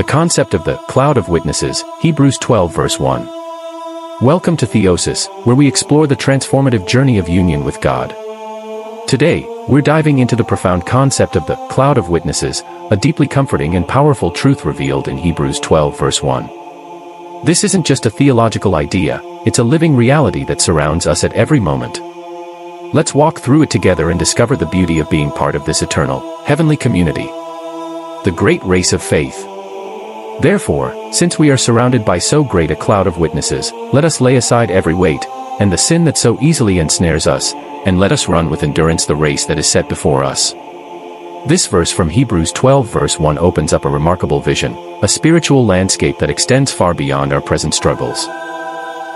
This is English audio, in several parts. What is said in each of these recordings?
The concept of the cloud of witnesses, Hebrews 12 verse 1. Welcome to Theosis, where we explore the transformative journey of union with God. Today, we're diving into the profound concept of the cloud of witnesses, a deeply comforting and powerful truth revealed in Hebrews 12 verse 1. This isn't just a theological idea, it's a living reality that surrounds us at every moment. Let's walk through it together and discover the beauty of being part of this eternal, heavenly community. The great race of faith. Therefore, since we are surrounded by so great a cloud of witnesses, let us lay aside every weight, and the sin that so easily ensnares us, and let us run with endurance the race that is set before us. This verse from Hebrews 12 verse 1 opens up a remarkable vision, a spiritual landscape that extends far beyond our present struggles.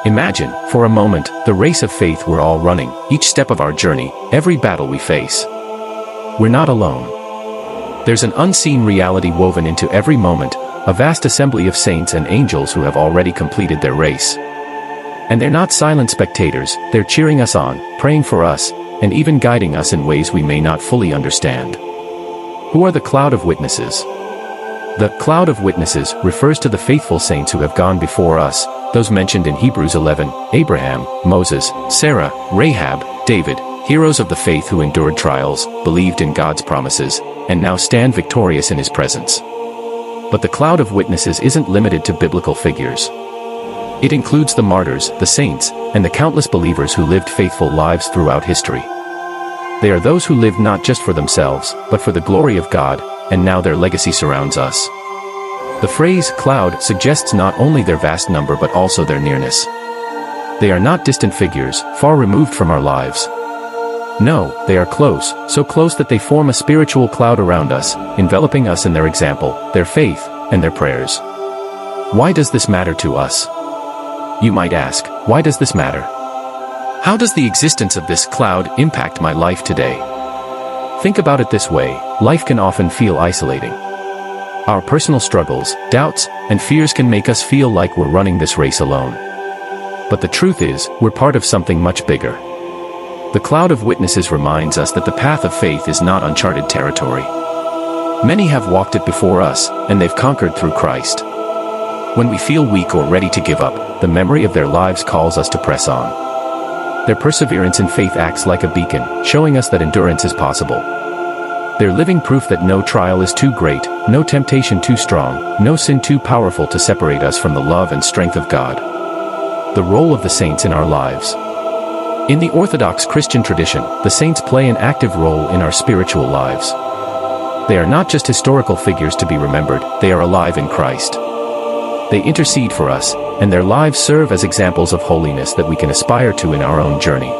Imagine, for a moment, the race of faith we're all running, each step of our journey, every battle we face. We're not alone. There's an unseen reality woven into every moment, a vast assembly of saints and angels who have already completed their race. And they're not silent spectators, they're cheering us on, praying for us, and even guiding us in ways we may not fully understand. Who are the cloud of witnesses? The cloud of witnesses refers to the faithful saints who have gone before us, those mentioned in Hebrews 11, Abraham, Moses, Sarah, Rahab, David, heroes of the faith who endured trials, believed in God's promises, and now stand victorious in His presence. But the cloud of witnesses isn't limited to biblical figures. It includes the martyrs, the saints, and the countless believers who lived faithful lives throughout history. They are those who lived not just for themselves, but for the glory of God, and now their legacy surrounds us. The phrase cloud suggests not only their vast number but also their nearness. They are not distant figures, far removed from our lives. No, they are close, so close that they form a spiritual cloud around us, enveloping us in their example, their faith, and their prayers. Why does this matter to us? You might ask, why does this matter? How does the existence of this cloud impact my life today? Think about it this way, life can often feel isolating. Our personal struggles, doubts, and fears can make us feel like we're running this race alone. But the truth is, we're part of something much bigger. The cloud of witnesses reminds us that the path of faith is not uncharted territory. Many have walked it before us, and they've conquered through Christ. When we feel weak or ready to give up, the memory of their lives calls us to press on. Their perseverance in faith acts like a beacon, showing us that endurance is possible. They're living proof that no trial is too great, no temptation too strong, no sin too powerful to separate us from the love and strength of God. The role of the saints in our lives. In the Orthodox Christian tradition, the saints play an active role in our spiritual lives. They are not just historical figures to be remembered, they are alive in Christ. They intercede for us, and their lives serve as examples of holiness that we can aspire to in our own journey.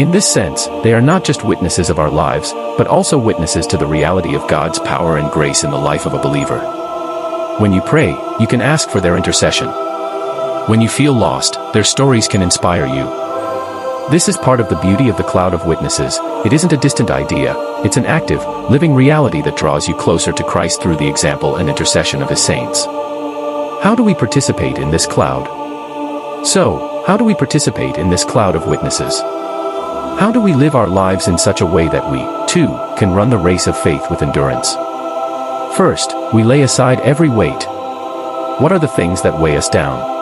In this sense, they are not just witnesses of our lives, but also witnesses to the reality of God's power and grace in the life of a believer. When you pray, you can ask for their intercession. When you feel lost, their stories can inspire you. This is part of the beauty of the cloud of witnesses. It isn't a distant idea, it's an active, living reality that draws you closer to Christ through the example and intercession of His saints. How do we participate in this cloud? So, how do we participate in this cloud of witnesses? How do we live our lives in such a way that we, too, can run the race of faith with endurance? First, we lay aside every weight. What are the things that weigh us down?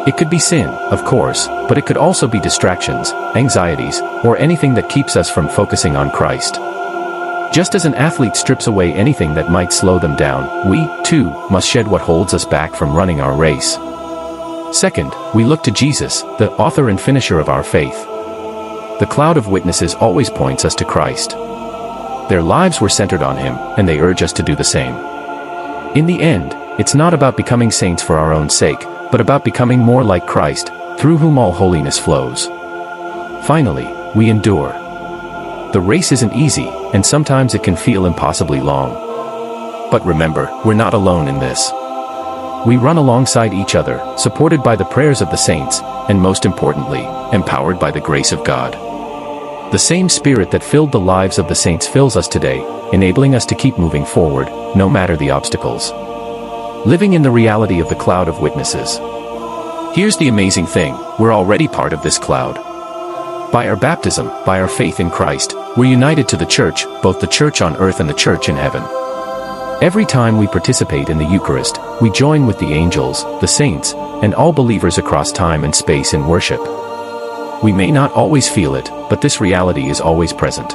It could be sin, of course, but it could also be distractions, anxieties, or anything that keeps us from focusing on Christ. Just as an athlete strips away anything that might slow them down, we, too, must shed what holds us back from running our race. Second, we look to Jesus, the author and finisher of our faith. The cloud of witnesses always points us to Christ. Their lives were centered on Him, and they urge us to do the same. In the end, it's not about becoming saints for our own sake, but about becoming more like Christ, through whom all holiness flows. Finally, we endure. The race isn't easy, and sometimes it can feel impossibly long. But remember, we're not alone in this. We run alongside each other, supported by the prayers of the saints, and most importantly, empowered by the grace of God. The same Spirit that filled the lives of the saints fills us today, enabling us to keep moving forward, no matter the obstacles. Living in the reality of the cloud of witnesses. Here's the amazing thing, we're already part of this cloud. By our baptism, by our faith in Christ, we're united to the church, both the church on earth and the church in heaven. Every time we participate in the Eucharist, we join with the angels, the saints, and all believers across time and space in worship. We may not always feel it, but this reality is always present.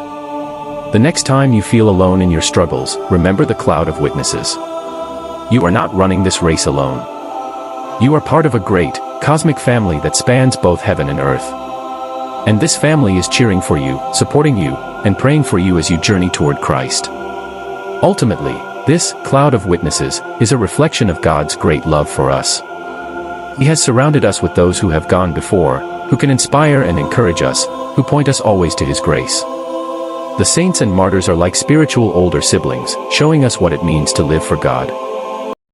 The next time you feel alone in your struggles, remember the cloud of witnesses. You are not running this race alone. You are part of a great, cosmic family that spans both heaven and earth. And this family is cheering for you, supporting you, and praying for you as you journey toward Christ. Ultimately, this cloud of witnesses is a reflection of God's great love for us. He has surrounded us with those who have gone before, who can inspire and encourage us, who point us always to His grace. The saints and martyrs are like spiritual older siblings, showing us what it means to live for God.